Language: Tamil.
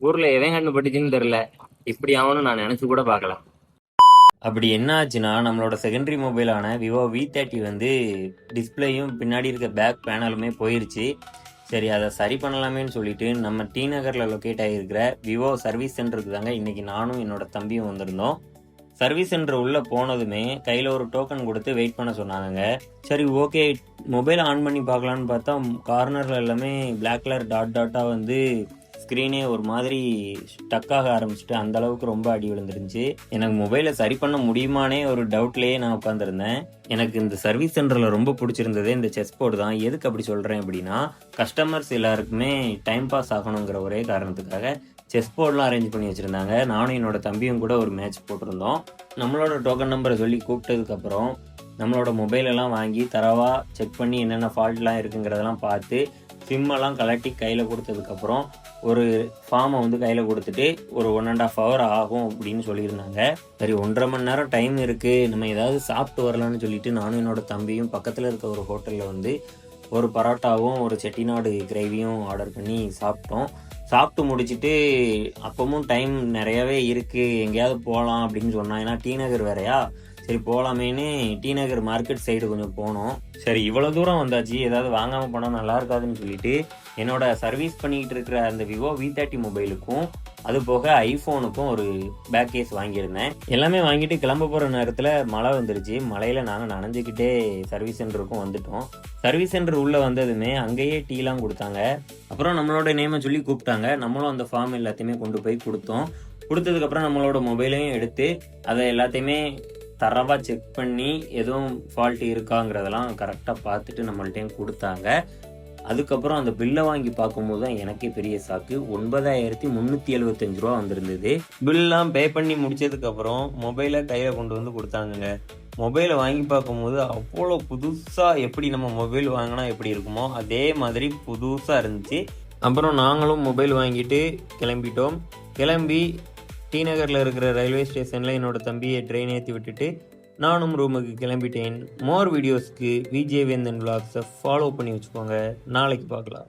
ஊர்ல எவன் கண்ணு பட்டுச்சுன்னு தெரியல. இப்படி ஆகும்னு நான் நினைச்சு கூட பார்க்கல. அப்படி என்ன ஆச்சுன்னா, நம்மளோட செகண்டரி மொபைலான விவோ V30 வந்து டிஸ்பிளேயும் பின்னாடி இருக்க பேக் பேனலுமே போயிருச்சு. சரி, அதை சரி பண்ணலாமேன்னு சொல்லிட்டு நம்ம டி நகரில் லொக்கேட் ஆகியிருக்கிற விவோ சர்வீஸ் சென்டருக்கு தாங்க இன்றைக்கி நானும் என்னோட தம்பியும் வந்திருந்தோம். சர்வீஸ் சென்டர் உள்ளே போனதுமே கையில் ஒரு டோக்கன் கொடுத்து வெயிட் பண்ண சொன்னாங்க. சரி, ஓகே, மொபைலை ஆன் பண்ணி பார்க்கலான்னு பார்த்தா கார்னரில் எல்லாமே பிளாக் கலர் டாட் டாட்டாக வந்து ஸ்க்ரீனே ஒரு மாதிரி ஸ்டக்காக ஆரம்பிச்சுட்டு அந்த அளவுக்கு ரொம்ப அடி விழுந்துருந்துச்சு. எனக்கு மொபைலை சரி பண்ண முடியுமானே ஒரு டவுட்லேயே நான் உட்காந்துருந்தேன். எனக்கு இந்த சர்வீஸ் சென்டரில் ரொம்ப பிடிச்சிருந்தது இந்த செஸ் போர்டு தான். எதுக்கு அப்படி சொல்கிறேன் அப்படின்னா, கஸ்டமர்ஸ் எல்லாருக்குமே டைம் பாஸ் ஆகணுங்கிற ஒரே காரணத்துக்காக செஸ் போர்டெலாம் அரேஞ்ச் பண்ணி வச்சுருந்தாங்க. நானும் என்னோட தம்பியும் கூட ஒரு மேட்ச் போட்டிருந்தோம். நம்மளோட டோக்கன் நம்பரை சொல்லி கூப்பிட்டதுக்கப்புறம் நம்மளோட மொபைலெல்லாம் வாங்கி தரவா செக் பண்ணி என்னென்ன ஃபால்ட்லாம் இருக்குங்கிறதெல்லாம் பார்த்து சிம்மெல்லாம் கலட்டி கையில் கொடுத்ததுக்கப்புறம் ஒரு ஃபார்மை வந்து கையில் கொடுத்துட்டு ஒரு 1.5 hour ஆகும் அப்படின்னு சொல்லியிருந்தாங்க. சரி, 1.5 மணி நேரம் டைம் இருக்குது, நம்ம ஏதாவது சாப்பிட்டு வரலான்னு சொல்லிட்டு நானும் என்னோட தம்பியும் பக்கத்தில் இருக்க ஒரு ஹோட்டலில் வந்து ஒரு பரோட்டாவும் ஒரு செட்டிநாடு கிரேவியும் ஆர்டர் பண்ணி சாப்பிட்டோம். சாப்பிட்டு முடிச்சுட்டு அப்பவும் டைம் நிறையவே இருக்குது, எங்கேயாவது போகலாம் அப்படின்னு சொன்னான். ஏன்னா T.Nagar வேறையா, சரி போகலாமேன்னு T.Nagar மார்க்கெட் சைடு கொஞ்சம் போனோம். சரி, இவ்வளோ தூரம் வந்தாச்சு, ஏதாவது வாங்காமல் போனால் நல்லா இருக்காதுன்னு சொல்லிட்டு என்னோட சர்வீஸ் பண்ணிக்கிட்டு இருக்கிற அந்த விவோ V30 மொபைலுக்கும் அது போக ஐஃபோனுக்கும் ஒரு பேக் கேஸ் வாங்கியிருந்தேன். எல்லாமே வாங்கிட்டு கிளம்ப போகிற நேரத்தில் மழை வந்துருச்சு. மழையில் நாங்கள் நனைஞ்சிக்கிட்டே சர்வீஸ் சென்டருக்கும் வந்துட்டோம். சர்வீஸ் சென்டர் உள்ளே வந்ததுமே அங்கேயே டீலாம் கொடுத்தாங்க. அப்புறம் நம்மளோட நேமை சொல்லி கூப்பிட்டாங்க. நம்மளும் அந்த ஃபார்ம் எல்லாத்தையுமே கொண்டு போய் கொடுத்தோம். கொடுத்ததுக்கப்புறம் நம்மளோட மொபைலையும் எடுத்து அதை எல்லாத்தையுமே தரவாக செக் பண்ணி எதுவும் ஃபால்ட் இருக்காங்கிறதெல்லாம் கரெக்டாக பார்த்துட்டு நம்மள்ட்டையும் கொடுத்தாங்க. அதுக்கப்புறம் அந்த பில்லை வாங்கி பார்க்கும்போது தான் எனக்கே பெரிய சாக்கு. 9375 ரூபா வந்திருந்தது. பில்லாம் பே பண்ணி முடிச்சதுக்கப்புறம் மொபைலை கையில் கொண்டு வந்து கொடுத்தாங்க. மொபைலை வாங்கி பார்க்கும்போது அவ்வளோ புதுசாக, எப்படி நம்ம மொபைல் வாங்கினா எப்படி இருக்குமோ அதே மாதிரி புதுசாக இருந்துச்சு. அப்புறம் நாங்களும் மொபைல் வாங்கிட்டு கிளம்பிட்டோம். கிளம்பி T.Nagarல இருக்கிற ரயில்வே ஸ்டேஷனில் என்னோட தம்பியை ட்ரெயின் ஏற்றி விட்டுட்டு நானும் ரூமுக்கு கிளம்பிட்டேன். மோர் வீடியோஸ்க்கு விஜே வேந்தன் விளாக்ஸை ஃபாலோ பண்ணி வச்சுக்கோங்க. நாளைக்கு பார்க்கலாம்.